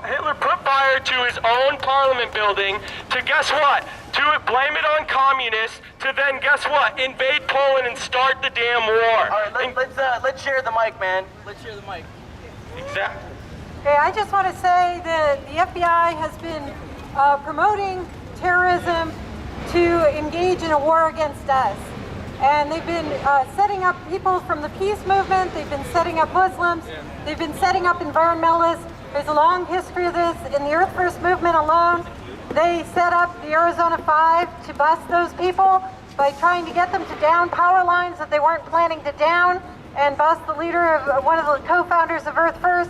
Hitler put fire to his own parliament building to, guess what? To blame it on communists, to then, guess what? Invade Poland and start the damn war. All right, let's share the mic, man. Let's share the mic. Exactly. Okay, I just want to say that the FBI has been promoting terrorism to engage in a war against us. And they've been setting up people from the peace movement, they've been setting up Muslims, they've been setting up environmentalists. There's a long history of this. In the Earth First movement alone, they set up the Arizona 5 to bust those people by trying to get them to down power lines that they weren't planning to down and bust the leader of one of the co-founders of Earth First.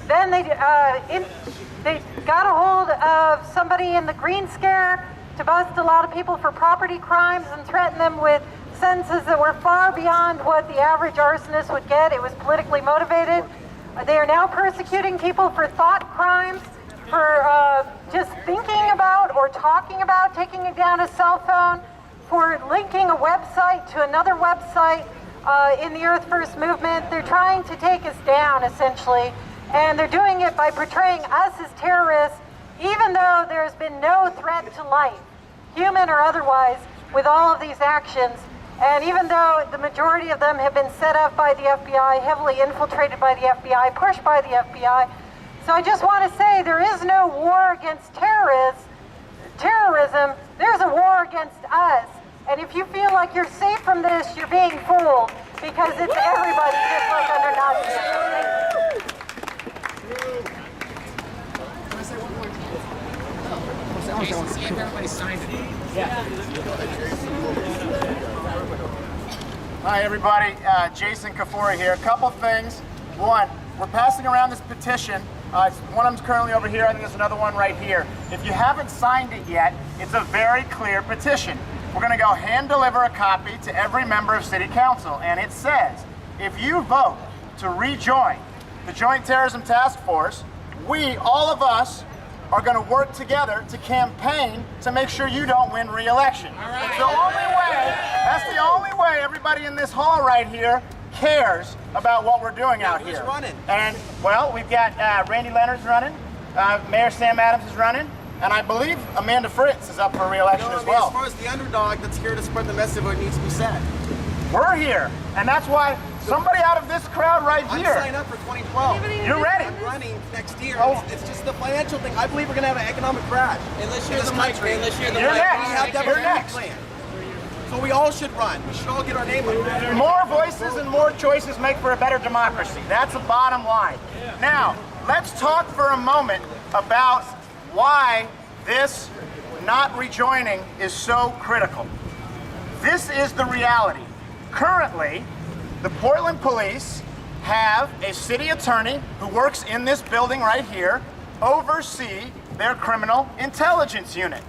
Then they got a hold of somebody in the Green Scare to bust a lot of people for property crimes and threaten them with sentences that were far beyond what the average arsonist would get. It was politically motivated. They are now persecuting people for thought crimes, for just thinking about or talking about taking down a cell phone, for linking a website to another website in the Earth First movement. They're trying to take us down, essentially, and they're doing it by portraying us as terrorists, even though there's been no threat to life, human or otherwise, with all of these actions. And even though the majority of them have been set up by the FBI, heavily infiltrated by the FBI, pushed by the FBI. So I just want to say there is no war against terrorism. There's a war against us. And if you feel like you're safe from this, you're being fooled, because it's everybody, just like under Nazism. See if everybody signed it. Hi everybody, Jason Kafori here. A couple things. One, we're passing around this petition. One of them's currently over here, I think there's another one right here. If you haven't signed it yet, it's a very clear petition. We're going to go hand deliver a copy to every member of City Council, and it says, if you vote to rejoin the Joint Terrorism Task Force, we, all of us, are going to work together to campaign to make sure you don't win re-election. It's the only way, that's the only way everybody in this hall right here cares about what we're doing out here. Who's running? And, well, we've got Randy Leonard's running, Mayor Sam Adams is running, and I believe Amanda Fritz is up for re-election as well. As far as the underdog that's here to spread the message of what needs to be said. We're here, and that's why somebody out of this crowd right here. I'm signed up for 2012. You're ready. I'm running next year. Oh. It's just the financial thing. I believe we're going to have an economic crash. Unless you're the country. You're next. You're next. Plan. So we all should run. We should all get our name on it. More voices and more choices make for a better democracy. That's the bottom line. Now, let's talk for a moment about why this not rejoining is so critical. This is the reality. Currently, the Portland police have a city attorney who works in this building right here oversee their criminal intelligence unit.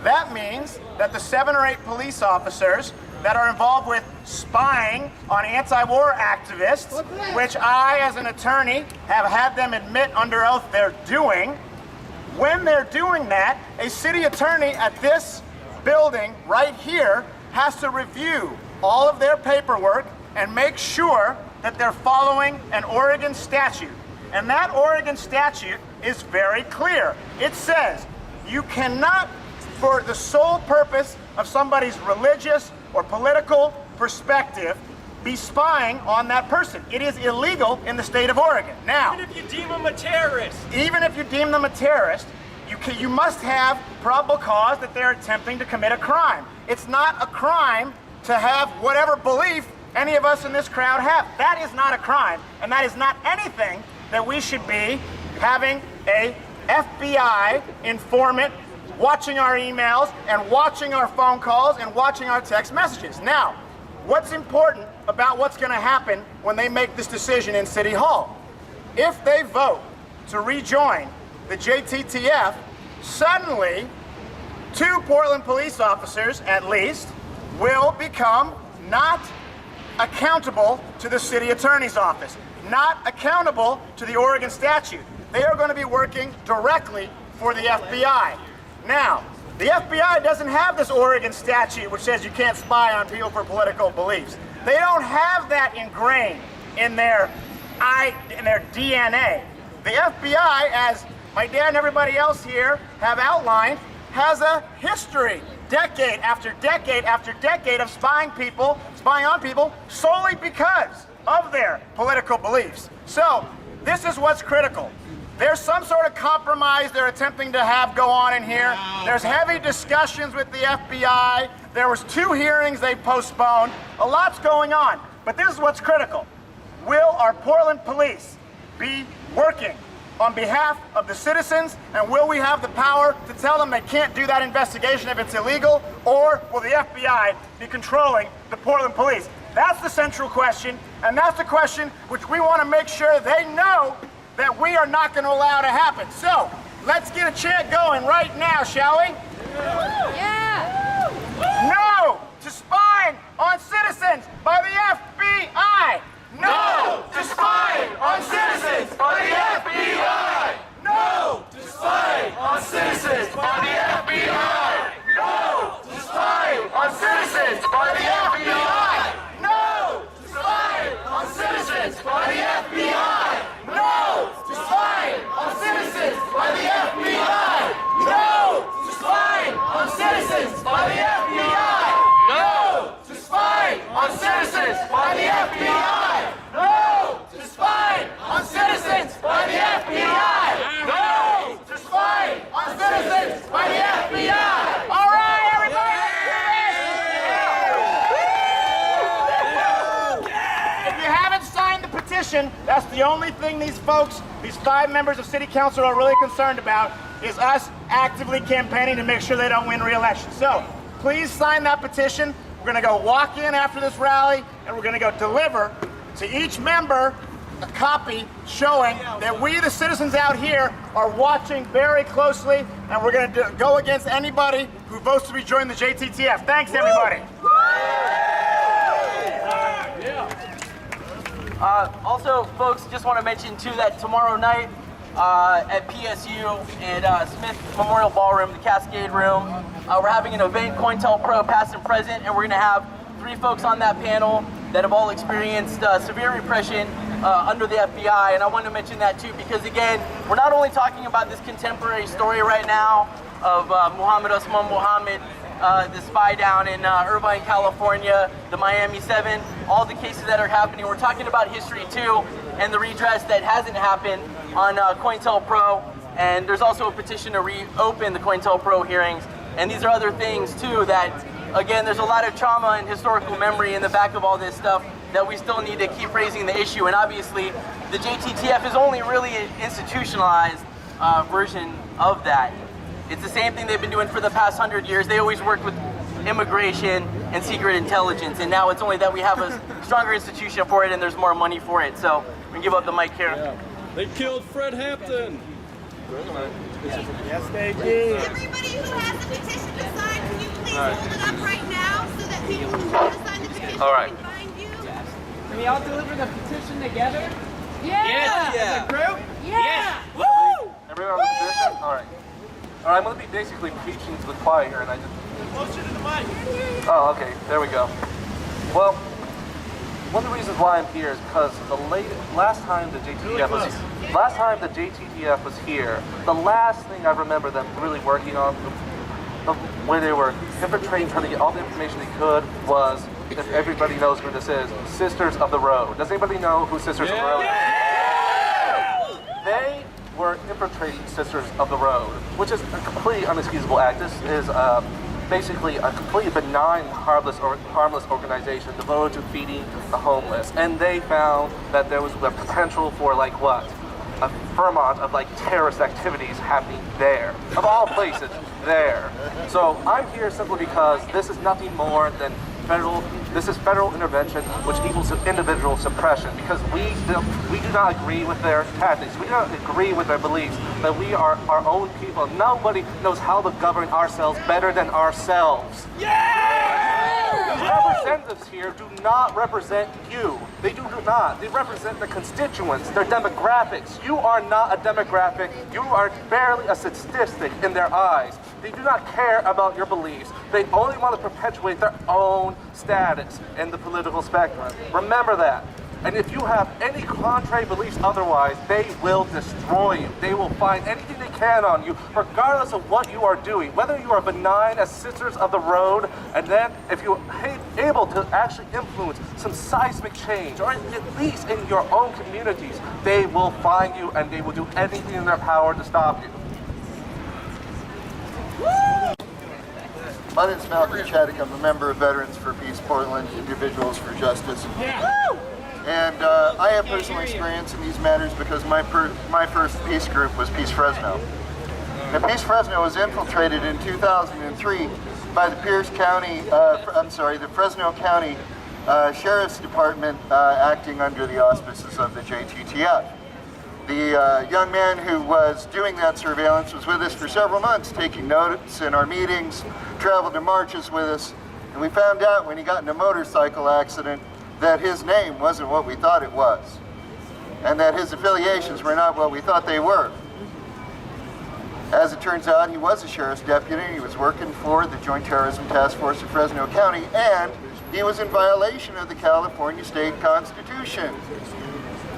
That means that the 7 or 8 police officers that are involved with spying on anti-war activists, which I, as an attorney, have had them admit under oath they're doing, when they're doing that, a city attorney at this building right here has to review all of their paperwork and make sure that they're following an Oregon statute. And that Oregon statute is very clear. It says you cannot, for the sole purpose of somebody's religious or political perspective, be spying on that person. It is illegal in the state of Oregon. Now, Even if you deem them a terrorist. even if you deem them a terrorist, you must have probable cause that they're attempting to commit a crime. It's not a crime to have whatever belief any of us in this crowd have. That is not a crime, and that is not anything that we should be having a FBI informant watching our emails and watching our phone calls and watching our text messages. Now, what's important about what's going to happen when they make this decision in City Hall? If they vote to rejoin the JTTF, suddenly 2 Portland police officers, at least, will become not accountable to the city attorney's office, not accountable to the Oregon statute. They are going to be working directly for the FBI. Now, the FBI doesn't have this Oregon statute which says you can't spy on people for political beliefs. They don't have that ingrained in their DNA. The FBI, as my dad and everybody else here have outlined, has a history, decade after decade after decade of spying on people solely because of their political beliefs. So this is what's critical. There's some sort of compromise they're attempting to have go on in here. There's heavy discussions with the FBI. There was 2 hearings they postponed. A lot's going on, but this is what's critical. Will our Portland police be working on behalf of the citizens, and will we have the power to tell them they can't do that investigation if it's illegal, or will the FBI be controlling the Portland police? That's the central question, and that's the question which we want to make sure they know that we are not going to allow to happen. So, let's get a chant going right now, shall we? Yeah! No to spying on citizens by the FBI! No to spying on citizens by the FBI! No to spying on citizens by the FBI! No to spying on citizens by the FBI! No to spying on citizens by the FBI! No to spying on citizens by the FBI! No to spying on citizens by the FBI! No to spying on citizens by the FBI! No to spying on citizens by the FBI! No to spying on citizens by the FBI! All right, everybody, let's do this! If you haven't signed the petition, that's the only thing these folks, these 5 members of City Council are really concerned about, is us actively campaigning to make sure they don't win re-election. So, please sign that petition. We're going to go walk in after this rally, and we're going to go deliver to each member a copy showing that we, the citizens out here, are watching very closely, and we're going to go against anybody who votes to rejoin the JTTF. Thanks, everybody. Also, folks, just want to mention, too, that tomorrow night at PSU and Smith Memorial Ballroom, the Cascade Room, we're having an event, COINTELPRO past and present, and we're going to have 3 folks on that panel that have all experienced severe repression under the FBI. And I want to mention that, too, because, again, we're not only talking about this contemporary story right now of Muhammad Usman Muhammad, the spy down in Irvine, California, the Miami 7, all the cases that are happening. We're talking about history too, and the redress that hasn't happened on COINTELPRO, and there's also a petition to reopen the COINTELPRO hearings, and these are other things too that, again, there's a lot of trauma and historical memory in the back of all this stuff that we still need to keep raising the issue, and obviously the JTTF is only really an institutionalized version of that. It's the same thing they've been doing for the past 100 years. They always worked with immigration and secret intelligence, and now it's only that we have a stronger institution for it and there's more money for it. So we can give up the mic here. Yeah. They killed Fred Hampton. Yes, they did. Everybody who has a petition to sign, can you please hold it up right now so that people who want to sign the petition can find you? Can we all deliver the petition together? Yeah! As a group? Yeah! Woo! Everyone on the position? Alright. Alright, I'm going to be basically preaching to the choir here, and I just... Closer to the mic. Oh, okay. There we go. Well, one of the reasons why I'm here is because last time the JTTF was here, the last thing I remember them really working on, where they were infiltrating all the information they could, was, if everybody knows who this is, Sisters of the Road. Does anybody know who Sisters of the Road is? They were infiltrating Sisters of the Road, which is a completely unexcusable act. This is basically a completely benign, harmless organization devoted to feeding the homeless. And they found that there was a potential for, like, what? A ferment of, like, terrorist activities happening there. Of all places, there. So I'm here simply because this is nothing more than federal intervention, which equals individual suppression, because we do not agree with their tactics. We do not agree with their beliefs that we are our own people. Nobody knows how to govern ourselves better than ourselves. The representatives here do not represent you. They do not. They represent the constituents, their demographics. You are not a demographic. You are barely a statistic in their eyes. They do not care about your beliefs. They only want to perpetuate their own status in the political spectrum. Remember that. And if you have any contrary beliefs otherwise, they will destroy you. They will find anything they can on you, regardless of what you are doing. Whether you are benign as Sisters of the Road, and then if you're able to actually influence some seismic change, or at least in your own communities, they will find you and they will do anything in their power to stop you. My name is Malcolm Chaddick. I'm a member of Veterans for Peace Portland, Individuals for Justice. And I have personal experience in these matters because my first peace group was Peace Fresno. Now, Peace Fresno was infiltrated in 2003 by the the Fresno County Sheriff's Department acting under the auspices of the JTTF. The young man who was doing that surveillance was with us for several months, taking notes in our meetings, traveled to marches with us, and we found out when he got in a motorcycle accident that his name wasn't what we thought it was, and that his affiliations were not what we thought they were. As it turns out, he was a sheriff's deputy. He was working for the Joint Terrorism Task Force of Fresno County, and he was in violation of the California State Constitution.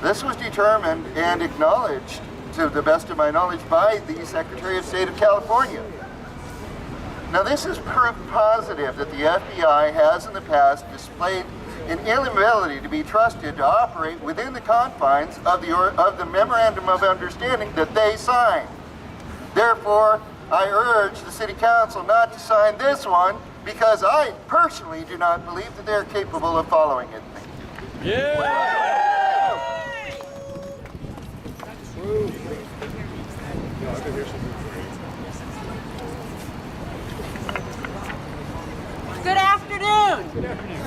This was determined and acknowledged, to the best of my knowledge, by the Secretary of State of California. Now, this is proof positive that the FBI has in the past displayed an inability to be trusted to operate within the confines of the Memorandum of Understanding that they signed. Therefore, I urge the City Council not to sign this one because I personally do not believe that they're capable of following it. Yeah! Good afternoon.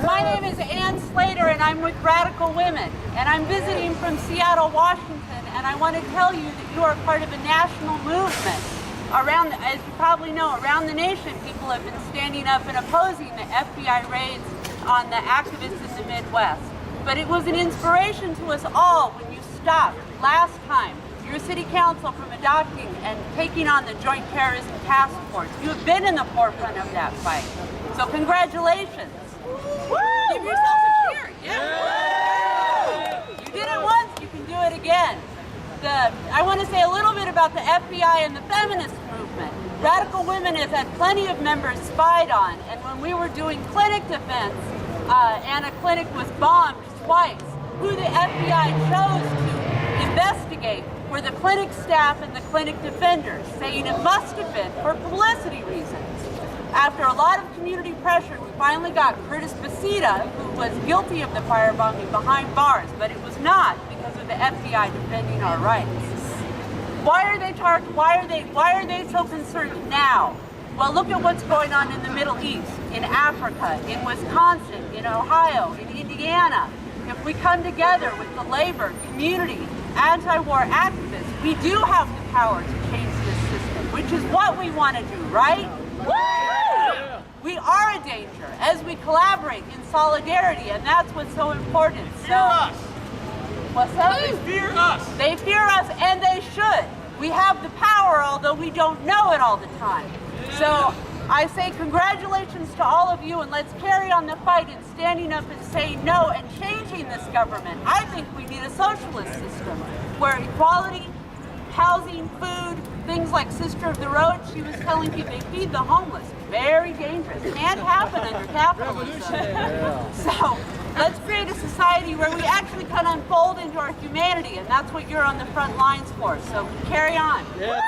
My name is Ann Slater and I'm with Radical Women, and I'm visiting from Seattle, Washington, and I want to tell you that you are part of a national movement. Around, as you probably know, around the nation, people have been standing up and opposing the FBI raids on the activists in the Midwest. But it was an inspiration to us all when you stopped last time your city council from adopting and taking on the Joint Terrorism Task Force. You have been in the forefront of that fight. So congratulations. Woo! Give yourself a cheer. Yeah. You did it once, you can do it again. I want to say a little bit about the FBI and the feminist movement. Radical Women has had plenty of members spied on, and when we were doing clinic defense, and a clinic was bombed twice, who the FBI chose to investigate were the clinic staff and the clinic defenders, saying it must have been for publicity reasons. After a lot of community pressure, we finally got Curtis Basita, who was guilty of the firebombing, behind bars, but it was not because of the FBI defending our rights. Why are they so concerned now? Well, look at what's going on in the Middle East, in Africa, in Wisconsin, in Ohio, in Indiana. If we come together with the labor, community, anti-war activists, we do have the power to change this system, which is what we want to do, right? Woo! We are a danger as we collaborate in solidarity, and that's what's so important. Fear us. What's that? They fear us. They fear us, and they should. We have the power, although we don't know it all the time. So I say congratulations to all of you, and let's carry on the fight and standing up and saying no and changing this government. I think we need a socialist system where equality, housing, food, things like Sister of the Road, she was telling people they feed the homeless. Very dangerous. Can't happen under capitalism. So let's create a society where we actually can unfold into our humanity, and that's what you're on the front lines for. So carry on. Yeah,